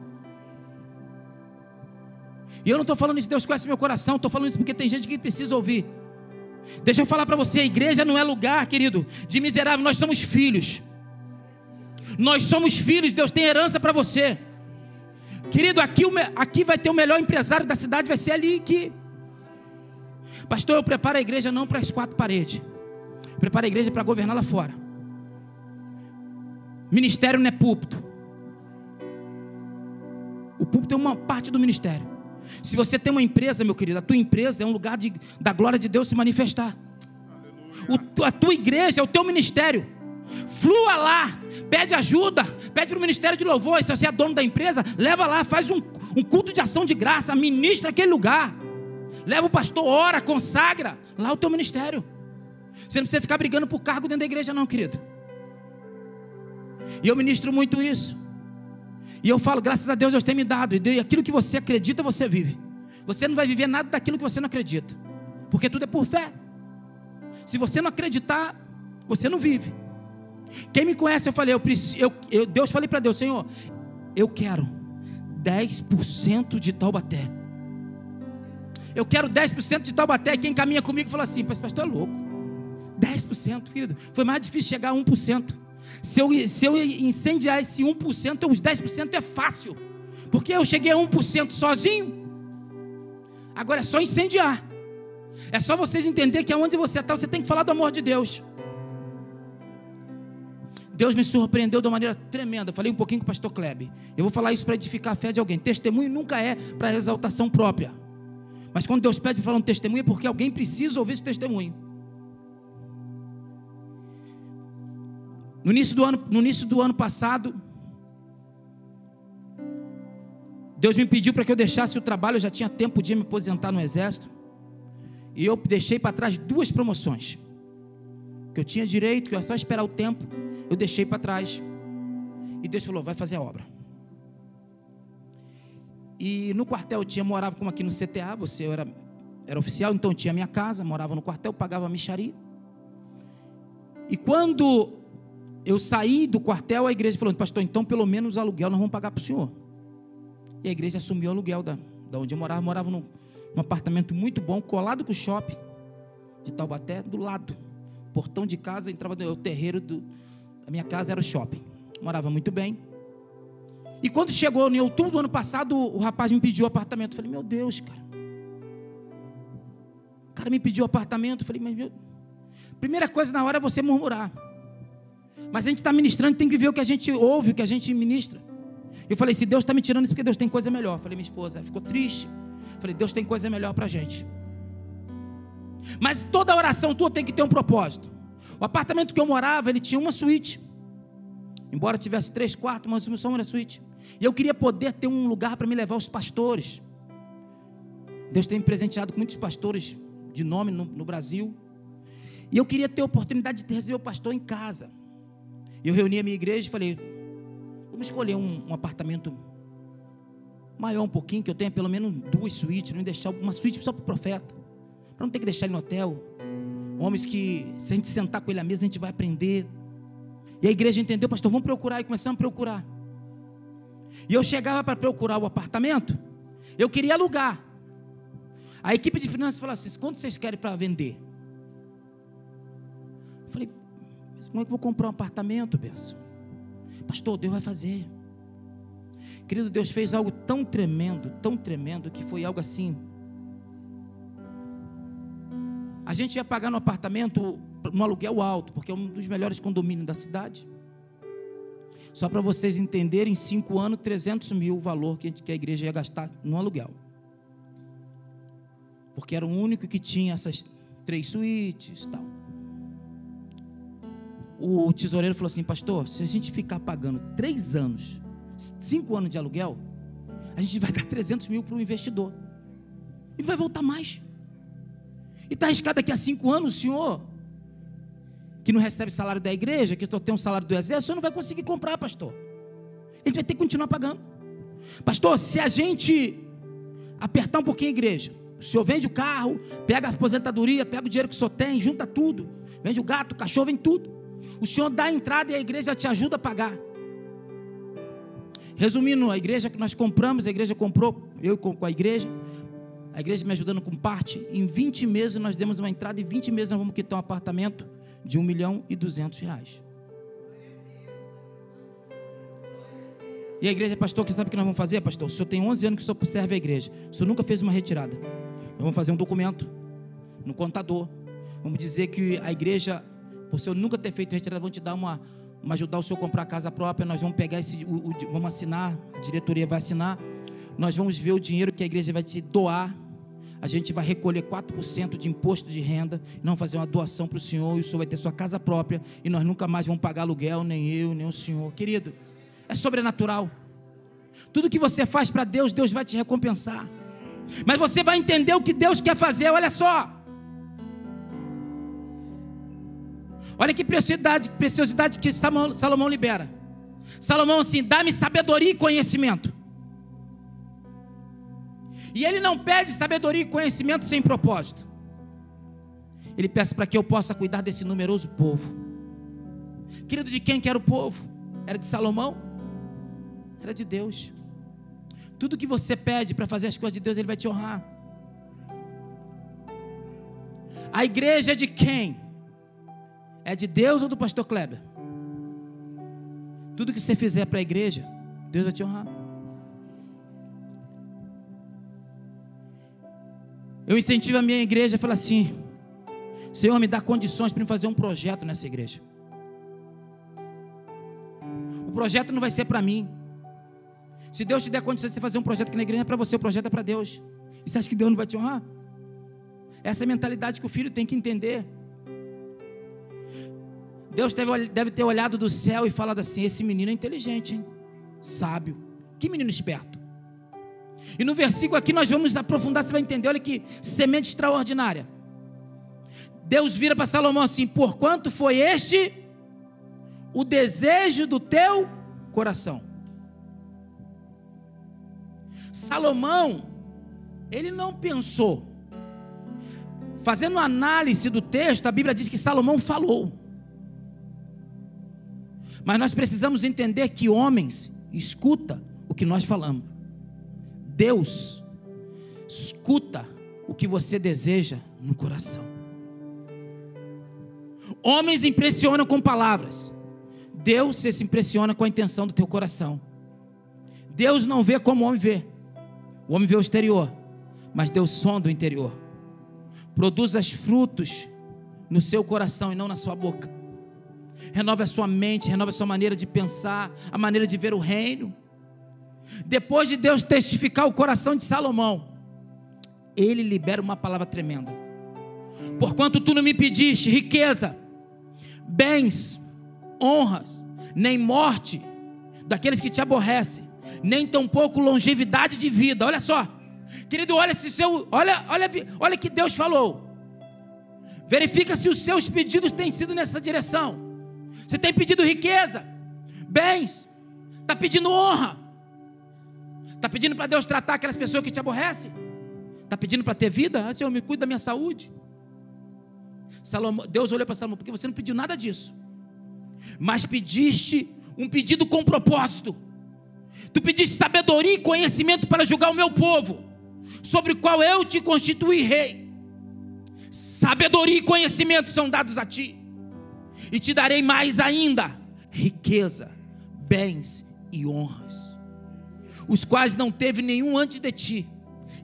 E eu não estou falando isso, Deus conhece meu coração, estou falando isso porque tem gente que precisa ouvir. Deixa eu falar para você, a igreja não é lugar, querido, de miserável. Nós somos filhos. Nós somos filhos, Deus tem herança para você. Querido, aqui vai ter o melhor empresário da cidade, vai ser ali aqui. Pastor, eu preparo a igreja não para as quatro paredes. Eu preparo a igreja para governar lá fora. Ministério não é púlpito. O púlpito é uma parte do ministério. Se você tem uma empresa, meu querido, a tua empresa é um lugar da glória de Deus se manifestar. A tua igreja é o teu ministério. Flua lá, pede ajuda, pede para o ministério de louvor. E se você é dono da empresa, leva lá, faz um culto de ação de graça, ministra aquele lugar. Leva o pastor, ora, consagra lá o teu ministério. Você não precisa ficar brigando por cargo dentro da igreja não, querido. E eu ministro muito isso. E eu falo, graças a Deus, Deus tem me dado. E aquilo que você acredita, você vive. Você não vai viver nada daquilo que você não acredita. Porque tudo é por fé. Se você não acreditar, você não vive. Quem me conhece, eu falei, Deus, falei para Deus, Senhor, eu quero 10% de Taubaté. Eu quero 10% de Taubaté. Quem caminha comigo fala assim, pastor é louco. 10%, querido. Foi mais difícil chegar a 1%. Se eu incendiar esse 1%, os 10% é fácil. Porque eu cheguei a 1% sozinho. Agora é só incendiar. É só vocês entenderem que aonde você está, você tem que falar do amor de Deus. Deus me surpreendeu de uma maneira tremenda. Eu falei um pouquinho com o pastor Kleber. Eu vou falar isso para edificar a fé de alguém. Testemunho nunca é para exaltação própria. Mas quando Deus pede para falar um testemunho, é porque alguém precisa ouvir esse testemunho. No início do ano passado, Deus me pediu para que eu deixasse o trabalho. Eu já tinha tempo de me aposentar no exército. E eu deixei para trás 2 promoções. que eu tinha direito, que eu ia só esperar o tempo, eu deixei para trás. E Deus falou, vai fazer a obra. E no quartel eu morava como aqui no CTA, eu era oficial, então eu tinha minha casa, morava no quartel, pagava a mixaria. E quando eu saí do quartel, a igreja falou, pastor, então pelo menos o aluguel nós vamos pagar para o senhor. E a igreja assumiu o aluguel da onde eu morava num apartamento muito bom, colado com o shopping de Taubaté, do lado. Portão de casa, entrava no terreiro da minha casa, era o shopping. Morava muito bem. E quando chegou em outubro do ano passado, o rapaz me pediu o apartamento. Eu falei, meu Deus, cara. O cara me pediu o apartamento. Eu falei, mas meu... Primeira coisa na hora é você murmurar. Mas a gente está ministrando, tem que ver o que a gente ouve, o que a gente ministra. Eu falei, se Deus está me tirando isso, porque Deus tem coisa melhor. Eu falei, minha esposa ficou triste. Eu falei, Deus tem coisa melhor para a gente. Mas toda oração tua tem que ter um propósito. O apartamento que eu morava, ele tinha uma suíte. Embora tivesse 3 quartos, mas só uma suíte. E eu queria poder ter um lugar para me levar os pastores. Deus tem me presenteado com muitos pastores de nome no Brasil. E eu queria ter a oportunidade de receber o pastor em casa. Eu reuni a minha igreja e falei, vamos escolher um apartamento maior um pouquinho, que eu tenha pelo menos 2 suítes, não deixar uma suíte só para o profeta, para não ter que deixar ele no hotel. Homens que, se a gente sentar com ele à mesa, a gente vai aprender. E a igreja entendeu, pastor, vamos procurar. E começamos a procurar. E eu chegava para procurar o apartamento, eu queria alugar. A equipe de finanças falou assim, quanto vocês querem para vender? Eu falei, mas como é que eu vou comprar um apartamento, benção? Pastor, Deus vai fazer. Querido, Deus fez algo tão tremendo, que foi algo assim. A gente ia pagar no apartamento, no aluguel alto, porque é um dos melhores condomínios da cidade. Só para vocês entenderem, em 5 anos, 300 mil o valor que a igreja ia gastar no aluguel. Porque era o único que tinha essas 3 suítes e tal. O tesoureiro falou assim, pastor, se a gente ficar pagando 3 anos, 5 anos de aluguel, a gente vai dar 300 mil para o investidor. E vai voltar mais. E está arriscado daqui a 5 anos, o senhor, que não recebe salário da igreja, que só tem um salário do exército, o senhor não vai conseguir comprar, pastor. A gente vai ter que continuar pagando. Pastor, se a gente apertar um pouquinho a igreja, o senhor vende o carro, pega a aposentadoria, pega o dinheiro que o senhor tem, junta tudo, vende o gato, o cachorro, vende tudo. O senhor dá a entrada e a igreja te ajuda a pagar. Resumindo, a igreja que nós compramos, a igreja comprou, eu com a igreja me ajudando com parte, em 20 meses nós demos uma entrada, e 20 meses nós vamos quitar um apartamento de R$1.200.000. E a igreja, pastor, que sabe o que nós vamos fazer, pastor? O senhor tem 11 anos que o senhor serve a igreja, o senhor nunca fez uma retirada. Nós vamos fazer um documento no contador, vamos dizer que a igreja, por o senhor nunca ter feito retirada, vamos te dar ajudar o senhor a comprar a casa própria. Nós vamos pegar vamos assinar, a diretoria vai assinar, nós vamos ver o dinheiro que a igreja vai te doar. A gente vai recolher 4% de imposto de renda, não fazer uma doação para o senhor, e o senhor vai ter sua casa própria, e nós nunca mais vamos pagar aluguel, nem eu, nem o senhor. Querido, é sobrenatural. Tudo que você faz para Deus, Deus vai te recompensar. Mas você vai entender o que Deus quer fazer. Olha só, olha que preciosidade que Salomão libera. Salomão assim, dá-me sabedoria e conhecimento. E ele não pede sabedoria e conhecimento sem propósito. Ele pede para que eu possa cuidar desse numeroso povo. Querido, de quem que era o povo? Era de Salomão? Era de Deus. Tudo que você pede para fazer as coisas de Deus, Ele vai te honrar. A igreja é de quem? É de Deus ou do pastor Kleber? Tudo que você fizer para a igreja, Deus vai te honrar. Eu incentivo a minha igreja a falar assim: Senhor, me dá condições para eu fazer um projeto nessa igreja. O projeto não vai ser para mim. Se Deus te der condições de você fazer um projeto aqui na igreja, é para você, o projeto é para Deus. E você acha que Deus não vai te honrar? Essa é a mentalidade que o filho tem que entender. Deus deve ter olhado do céu e falado assim: esse menino é inteligente, hein? Sábio. Que menino esperto. E no versículo aqui nós vamos aprofundar, você vai entender. Olha que semente extraordinária. Deus vira para Salomão assim: porquanto foi este o desejo do teu coração. Salomão, ele não pensou. Fazendo análise do texto, a Bíblia diz que Salomão falou. Mas nós precisamos entender que homens escutam o que nós falamos. Deus escuta o que você deseja no coração. Homens impressionam com palavras. Deus se impressiona com a intenção do teu coração. Deus não vê como o homem vê. O homem vê o exterior, mas Deus sonda o interior. Produza os frutos no seu coração e não na sua boca. Renove a sua mente, renove a sua maneira de pensar, a maneira de ver o reino. Depois de Deus testificar o coração de Salomão, ele libera uma palavra tremenda: porquanto tu não me pediste riqueza, bens, honras, nem morte daqueles que te aborrecem, nem tampouco longevidade de vida. Olha só, querido, olha que Deus falou. Verifica se os seus pedidos têm sido nessa direção. Você tem pedido riqueza, bens, está pedindo honra, está pedindo para Deus tratar aquelas pessoas que te aborrecem, está pedindo para ter vida. Senhor, me cuida da minha saúde. Deus olhou para Salomão: porque você não pediu nada disso, mas pediste um pedido com propósito. Tu pediste sabedoria e conhecimento para julgar o meu povo, sobre o qual eu te constituí rei. Sabedoria e conhecimento são dados a ti, e te darei mais ainda: riqueza, bens e honras, os quais não teve nenhum antes de ti,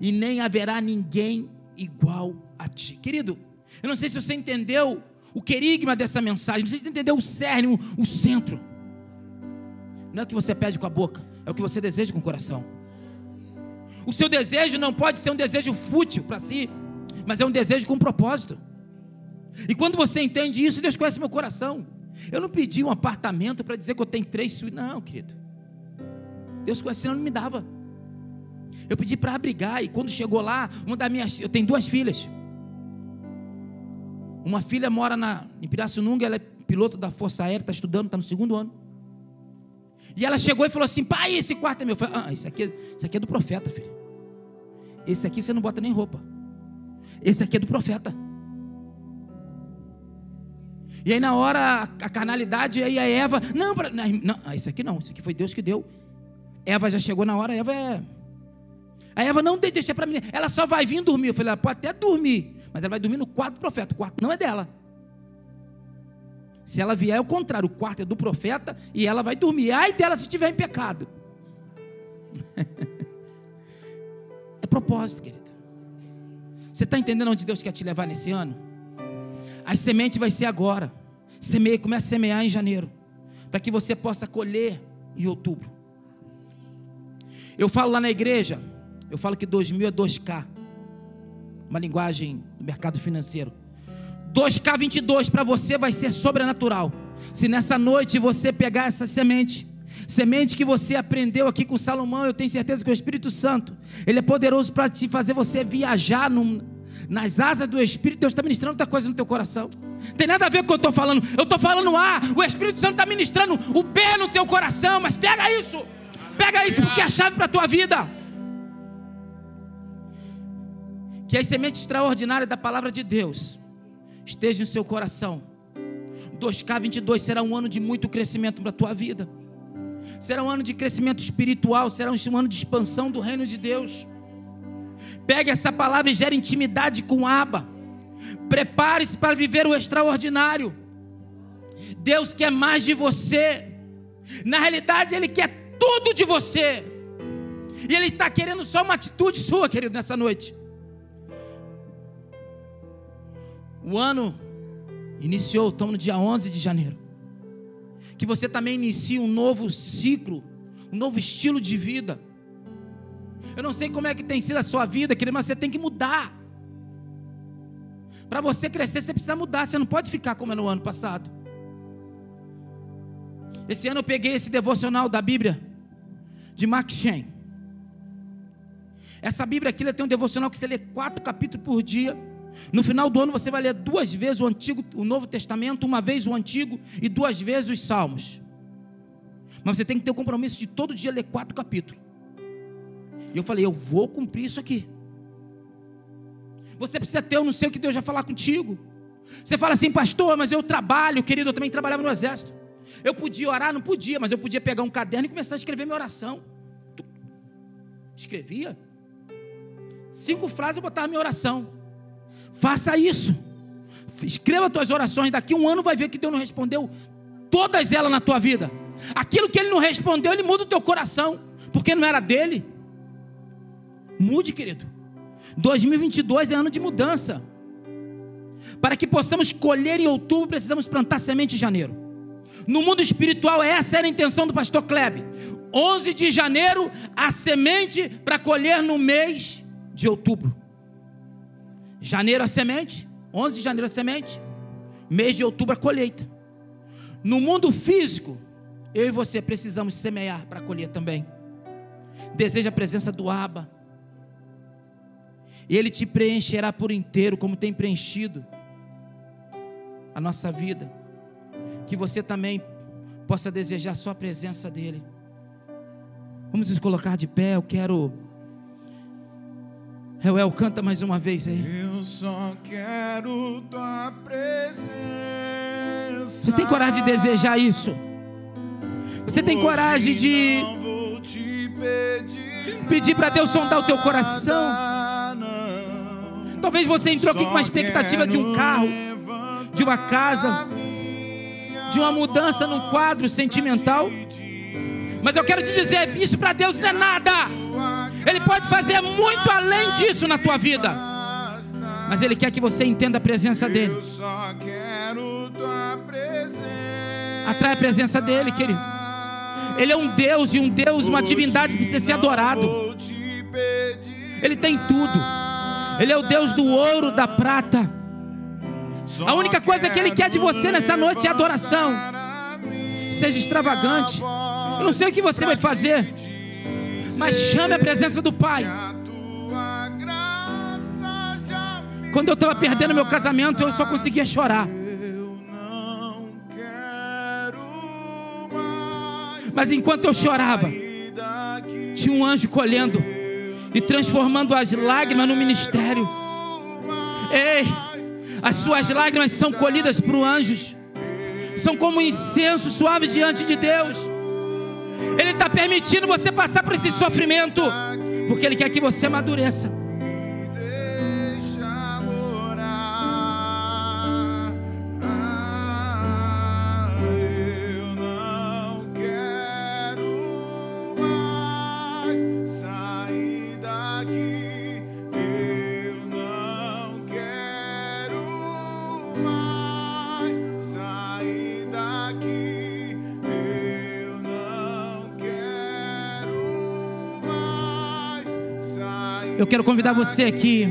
e nem haverá ninguém igual a ti. Querido, eu não sei se você entendeu o querigma dessa mensagem, não sei se você entendeu o cerne, o centro. Não é o que você pede com a boca, é o que você deseja com o coração. O seu desejo não pode ser um desejo fútil para si, mas é um desejo com propósito. E quando você entende isso, Deus conhece meu coração. Eu não pedi um apartamento para dizer que eu tenho 3 suítes, não, querido. Deus conhece, senão não me dava. Eu pedi para abrigar, e quando chegou lá, eu tenho 2 filhas. Uma filha mora em Pirassununga, ela é piloto da Força Aérea, está estudando, está no 2º ano. E ela chegou e falou assim: pai, esse quarto é meu. Eu falei: isso aqui é do profeta, filho. Esse aqui você não bota nem roupa. Esse aqui é do profeta. E aí na hora, a carnalidade, aí a Eva: não, isso aqui não, isso aqui foi Deus que deu. Eva já chegou na hora, a Eva: não, deixa para mim, ela só vai vir dormir. Eu falei: ela pode até dormir, mas ela vai dormir no quarto do profeta, o quarto não é dela. Se ela vier é o contrário, o quarto é do profeta e ela vai dormir. Ai dela se estiver em pecado. É propósito, querido. Você está entendendo onde Deus quer te levar nesse ano? A semente vai ser agora. Começa a semear em janeiro, para que você possa colher em outubro. Eu falo lá na igreja, eu falo que 2000 é 2K, uma linguagem do mercado financeiro. 2K22 para você vai ser sobrenatural. Se nessa noite você pegar essa semente que você aprendeu aqui com Salomão, eu tenho certeza que o Espírito Santo, ele é poderoso para te fazer você viajar nas asas do Espírito. Deus está ministrando outra coisa no teu coração. Não tem nada a ver com o que eu estou falando. Eu estou falando A, o Espírito Santo está ministrando o B no teu coração. Mas pega isso porque é a chave para a tua vida. Que as sementes extraordinárias da palavra de Deus esteja no seu coração. 2K22 será um ano de muito crescimento para a tua vida. Será um ano de crescimento espiritual, será um ano de expansão do reino de Deus. Pegue essa palavra e gere intimidade com Abba. Prepare-se para viver o extraordinário. Deus quer mais de você. Na realidade, Ele quer tudo de você. E Ele está querendo só uma atitude sua, querido, nessa noite. O ano iniciou, estamos no dia 11 de janeiro. Que você também inicie um novo ciclo, um novo estilo de vida. Eu não sei como é que tem sido a sua vida, querido, mas você tem que mudar. Para você crescer, você precisa mudar. Você não pode ficar como era no ano passado. Esse ano eu peguei esse devocional da Bíblia de Mark Shane. Essa Bíblia aqui, ela tem um devocional que você lê 4 capítulos por dia. No final do ano você vai ler 2 vezes o Novo Testamento, 1 vez o Antigo e 2 vezes os Salmos. Mas você tem que ter o compromisso de todo dia ler 4 capítulos. E eu falei, eu vou cumprir isso aqui. Você precisa ter, eu não sei o que Deus vai falar contigo. Você fala assim, pastor, mas eu trabalho, querido, eu também trabalhava no exército. Eu podia orar? Não podia, mas eu podia pegar um caderno e começar a escrever minha oração. Escrevia 5 frases e botava minha oração. Faça isso. Escreva as tuas orações. Daqui 1 ano vai ver que Deus não respondeu todas elas na tua vida. Aquilo que Ele não respondeu, Ele muda o teu coração, porque não era dele. Mude, querido. 2022 é ano de mudança. Para que possamos colher em outubro, precisamos plantar semente em janeiro. No mundo espiritual, essa era a intenção do pastor Kleber. 11 de janeiro, a semente para colher no mês de outubro. Janeiro a semente, 11 de janeiro a semente, mês de outubro a colheita. No mundo físico, eu e você precisamos semear para colher também. Deseja a presença do Abba. E Ele te preencherá por inteiro, como tem preenchido a nossa vida. Que você também possa desejar só a presença dEle. Vamos nos colocar de pé, eu quero... Reuel, canta mais uma vez aí. Eu só quero tua presença. Você tem coragem de desejar isso? Você tem coragem de pedir para Deus sondar o teu coração? Talvez você entrou aqui com uma expectativa de um carro, de uma casa, de uma mudança num quadro sentimental. Mas eu quero te dizer, isso para Deus não é nada. Ele pode fazer muito além disso na tua vida. Mas Ele quer que você entenda a presença dEle. Atrai a presença dEle, querido. Ele é um Deus, e um Deus, uma divindade que precisa ser adorado. Ele tem tudo. Ele é o Deus do ouro, da prata. A única coisa que Ele quer de você nessa noite é adoração. Seja extravagante. Eu não sei o que você vai fazer, mas chame a presença do Pai. Quando eu estava perdendo meu casamento, eu só conseguia chorar. Mas enquanto eu chorava, tinha um anjo colhendo e transformando as lágrimas no ministério. Ei, as suas lágrimas são colhidas por anjos. São como incenso suave diante de Deus. Ele está permitindo você passar por esse sofrimento, porque Ele quer que você amadureça. Eu não quero mais sair daqui. Eu não quero mais sair daqui. Eu quero convidar você aqui,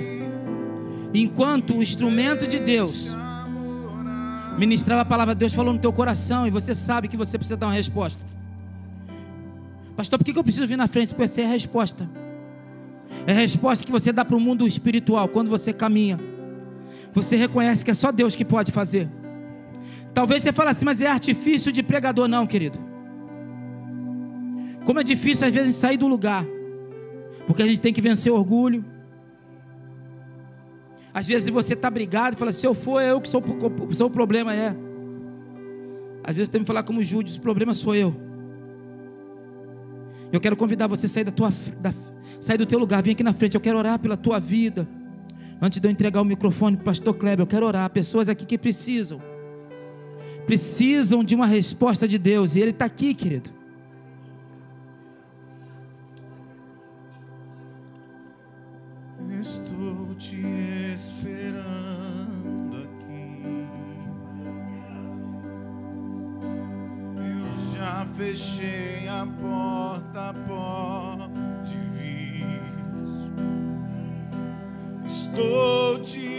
enquanto o instrumento de Deus ministrava a palavra de Deus, falou no teu coração, e você sabe que você precisa dar uma resposta. Pastor, por que eu preciso vir na frente? Porque essa é a resposta. É a resposta que você dá para o mundo espiritual. Quando você caminha, você reconhece que é só Deus que pode fazer. Talvez você fale assim, mas é artifício de pregador. Não, querido. Como é difícil às vezes sair do lugar, porque a gente tem que vencer o orgulho. Às vezes você está brigado e fala, se eu for, é eu que sou o problema. Às vezes tem que falar como Judas, o problema sou eu. Eu quero convidar você a sair do teu lugar, vem aqui na frente. Eu quero orar pela tua vida. Antes de eu entregar o microfone para o pastor Kleber, eu quero orar. Pessoas aqui que precisam de uma resposta de Deus, e Ele está aqui, querido. Estou te esperando aqui. Eu já fechei a porta, pode vir. Estou te